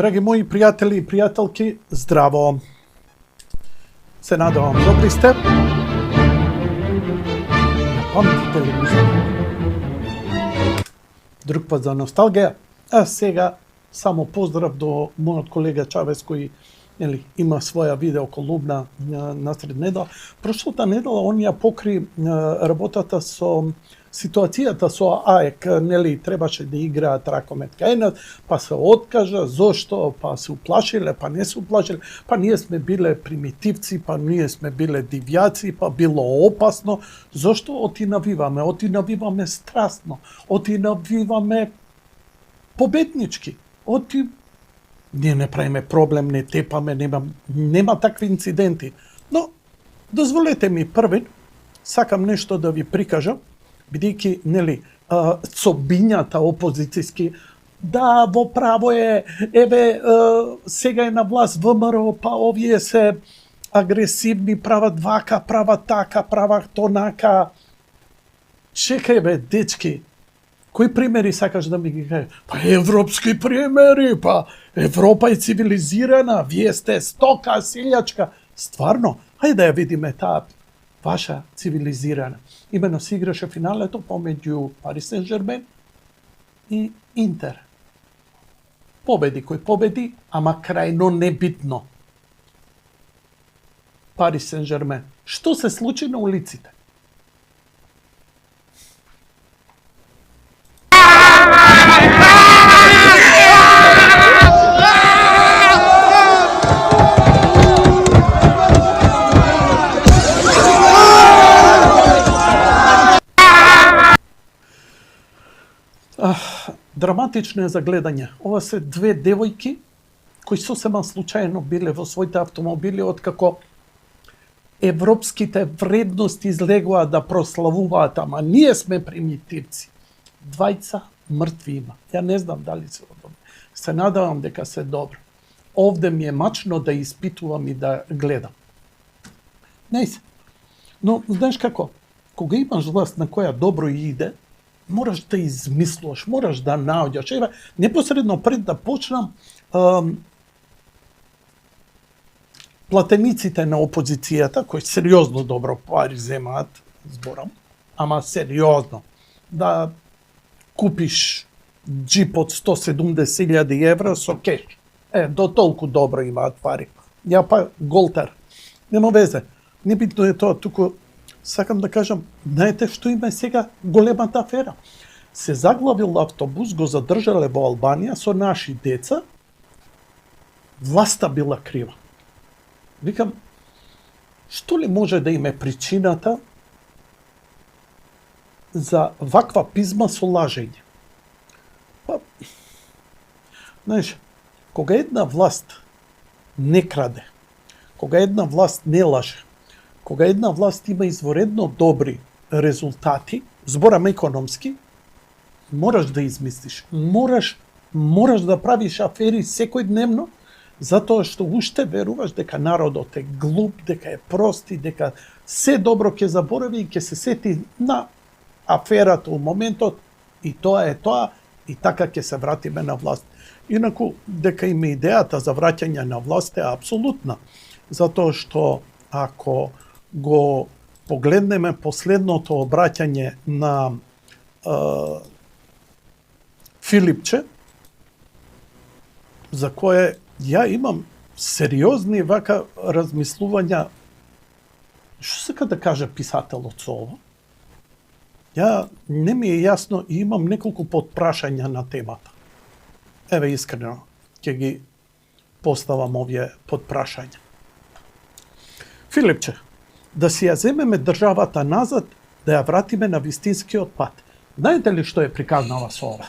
Драги мои пријатели и пријателки, здраво! Се надевам, добри сте? Памтите ли друг пат за носталгија? А сега само поздрав до мојот колега Чавес кој има своја видеоколумна насред недела. Прошлата недела он ја покри работата со ситуацијата со АЕК, требаше да играат ракомет кај, па се откажа, зошто, па се уплашиле, па не се уплашиле, па ние сме биле примитивци, па ние сме биле дивјаци, па било опасно. Зошто отинавиваме? Отинавиваме страстно, отинавиваме победнички. Ние не правиме проблем, не тепаме, нема такви инциденти. Но, дозволете ми првен, сакам нешто да ви прикажам, бидејќи, собињата опозицијски, да, во право е, сега е на власт ВМРО, па овие се агресивни, прават вака, прават така, прават тонака. Чекај дечки, кои примери сакаш да ми ги кажеш? Па европски примери, па Европа е цивилизирана, вие сте стока, силјачка. Стварно, хајде да ја видиме таа ваша цивилизирана. Имено се играше финалето помеѓу Парис Сен-Жермен и Интер. Победи кој победи, ама крајно небитно. Парис Сен-Жермен. Што се случи на улиците? Драматично е за гледање. Ова се две девојки кои сосема случајно биле во своите автомобили откако европските вредности излегува да прославуваат, ама ние сме примитивци. Двајца мртви има. Ја не знам дали се добро. Се надавам дека се добро. Овде ми е мачно да испитувам и да гледам. Не се. Но, знаеш како? Кога имаш власт на која добро иде, мораш да измислуваш, мораш да наоѓаш. Ева, непосредно пред да почнам, платениците на опозицијата, кои сериозно добро пари земаат, зборам, ама сериозно, да купиш джип од 170.000 евра со кеш. До толку добро имаат пари. Ја па голтер. Нема везе. Небитно е тоа, туку сакам да кажам, знаете што има сега големата афера? Се заглавил автобус, го задржале во Албанија со наши деца, власта била крива. Викам, што ли може да име причината за ваква пизма со лажење? Па, знаеш, кога една власт не краде, кога една власт не лаже, кога една власт има изворедно добри резултати, зборам економски, мораш да измислиш. Мораш да правиш афери секојдневно, затоа што уште веруваш дека народот е глуп, дека е прости, дека се добро ќе заборави и ќе се сети на аферата у моментот и тоа е тоа и така ќе се вратиме на власт. Инаку, дека има идејата за враќање на власт е апсолутна, затоа што ако го погледнеме последното обраќање на Филипче, за кое ја имам сериозни вака размислувања, што сака да каже писателот со ова? Ја не ми е јасно и имам неколку подпрашања на темата. Еве искрено ќе ги поставам овие подпрашања. Филипче, да си ја земеме државата назад, да ја вратиме на вистинскиот пат. Знаете ли што е приказнала со ова?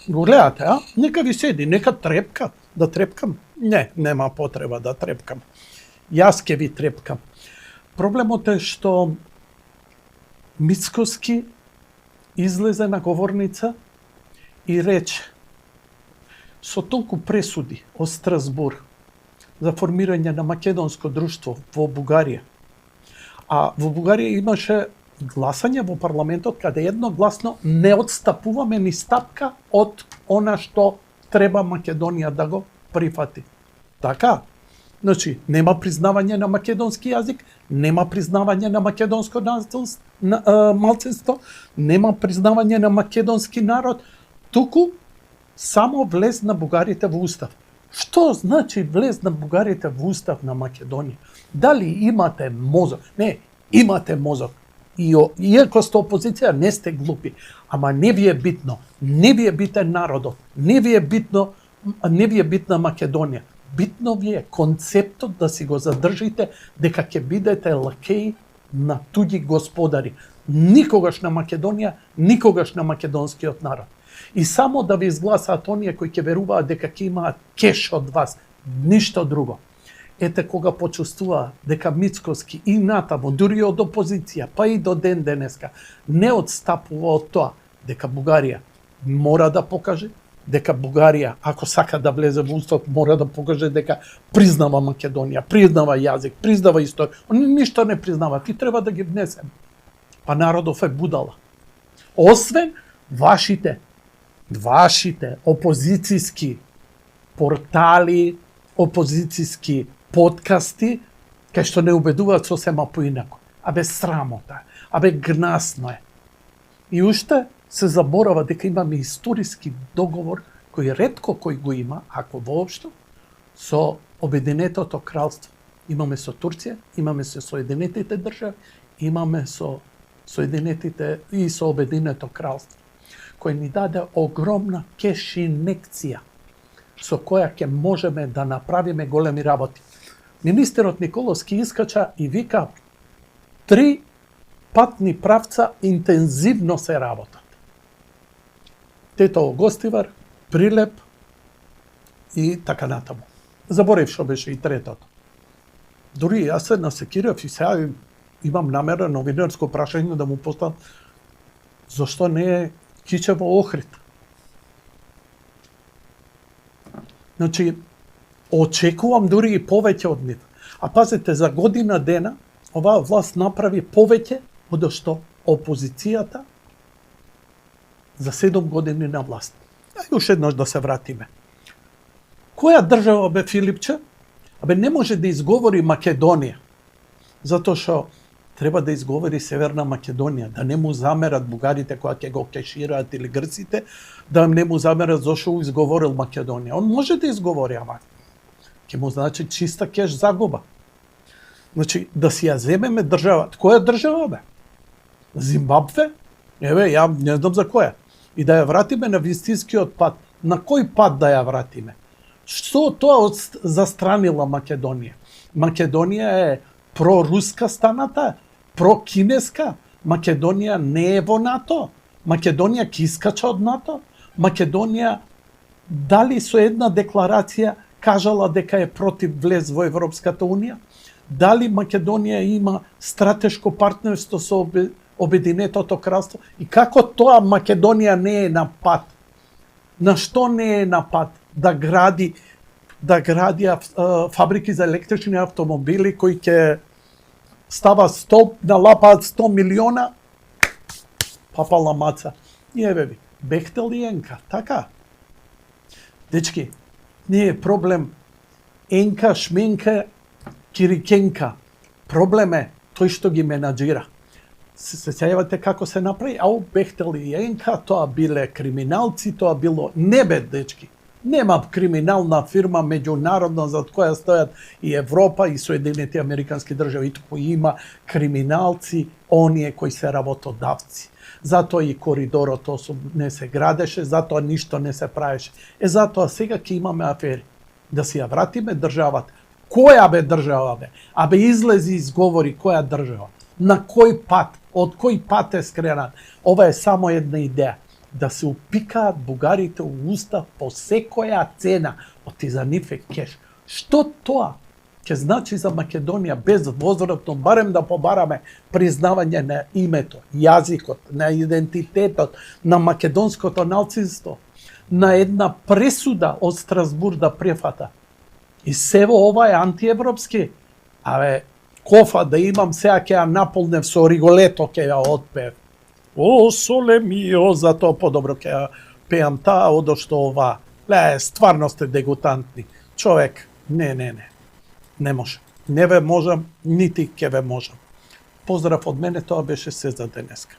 Го гледате, а? Нека ви седи, нека трепка. Да трепкам? Не, нема потреба да трепкам. Јас ке ви трепкам. Проблемот е што Мицкоски излезе на говорница и рече со толку пресуди од Страсбур за формирање на македонско друштво во Бугарија. А во Бугарија имаше гласање во парламентот каде едногласно не отстапуваме ни стапка од она што треба Македонија да го прифати. Така? Значи, нема признавање на македонски јазик, нема признавање на македонско малцинство, нема признавање на македонски народ, туку само влез на бугарите во устав. Што значи влез на бугарите во устав на Македонија? Дали имате мозок? Не, имате мозок. Иако сте опозиција, не сте глупи. Ама не ви е битно. Не ви е битен народот. Не ви е битна Македонија. Битно ви е концептот да си го задржите дека ќе бидете лакеи на туѓи господари. Никогаш на Македонија, никогаш на македонскиот народ. И само да ви изгласаат оние кои ќе веруваат дека ќе имаат кеш од вас, ништо друго. Ете кога почувствува дека Мицкоски и натаму, дури од опозиција, па и до ден денеска, не отстапува од тоа дека Бугарија мора да покаже, дека Бугарија, ако сака да влезе во устав, мора да покаже дека признава Македонија, признава јазик, признава историја. Они ништо не признава, ти треба да ги внесем. Па народов е будала. Освен вашите опозицијски портали, опозицијски подкасти, кај што не убедуваат сосема поинако. Абе срамота, абе гнасно е. И уште се заборава дека имаме историски договор кој ретко кој го има, ако воопшто, со Обединетото кралство. Имаме со Турција, имаме со Соединетите држави, имаме со Соединетите и со Обединето кралство, кој ни даде огромна кеш инекција со која ќе можеме да направиме големи работи. Министерот Николовски искача и вика 3 патни правца интензивно се работат. Тетово Гостивар, Прилеп и така натаму. Заборев што беше и третото. Дури јас се насекирав и сега имам намера новинарско прашање да му поставам зашто не е Кичево Охрид. Значи, очекувам дури и повеќе од нив. А пазете, за година дена оваа власт направи повеќе од што опозицијата за 7 години на власт. Ајде уште еднаш да се вратиме. Која држава бе Филипче? Абе не може да изговори Македонија, затоа што треба да изговори Северна Македонија, да не му замерат бугарите кои ќе го кешираат или грците, да не му замерат зашо изговорил Македонија. Он може да изговори, ама ќе му значи чиста кеш загуба. Значи, да си ја земеме државата. Која држава бе? Зимбабве? Еве, ја не знам за која. И да ја вратиме на вистинскиот пат. На кој пат да ја вратиме? Што тоа застранила Македонија? Македонија е проруска станата, прокинеска. Македонија не е во НАТО. Македонија ќе искача од НАТО. Македонија дали со една декларација кажала дека е против влез во Европската унија? Дали Македонија има стратешко партнерство со Обединетото кралство? И како тоа Македонија не е на пат? На што не е на пат? Да гради фабрики за електрични автомобили кои ќе става столб, налапаат 100 милиона, папала маца. И еве ви, Бехтел и Енка, така? Дечки, не е проблем Енка, Шменка, Кирикенка. Проблем е тој што ги менаџира. Се сеќавате како се направи? Ау, Бехтел и Енка, тоа биле криминалци, тоа било... Не бе, дечки. Нема криминална фирма меѓународна за која стојат и Европа и Соединети Американски држави, туку има криминалци, оние кои се работодавци. Затоа и коридорот не се градеше, затоа ништо не се правеше. Затоа сега ќе имаме афери. Да си ја вратиме државата. Која бе држава бе? Абе излези и изговори која држава. На кој пат? Од кој пат е скренат? Ова е само една идеја. Да се упикаат бугарите у устав по секоја цена, оти за нив е кеш. Што тоа ќе значи за Македонија безвозвратно, барем да побараме признавање на името, јазикот, на идентитетот, на македонското малцинство, на една пресуда од Страсбур да префата. И сево ова е антиевропски. Абе, кофа да имам сега ќе ја наполнев со Риголето, ќе ја отпев. О, соле мио, затоа подобро ќе ја пеам таа, одошто ова. Стварно сте дегутантни. човек, не може. Не ве можам, нити ќе ве можам. Поздрав од мене, тоа беше се за денеска.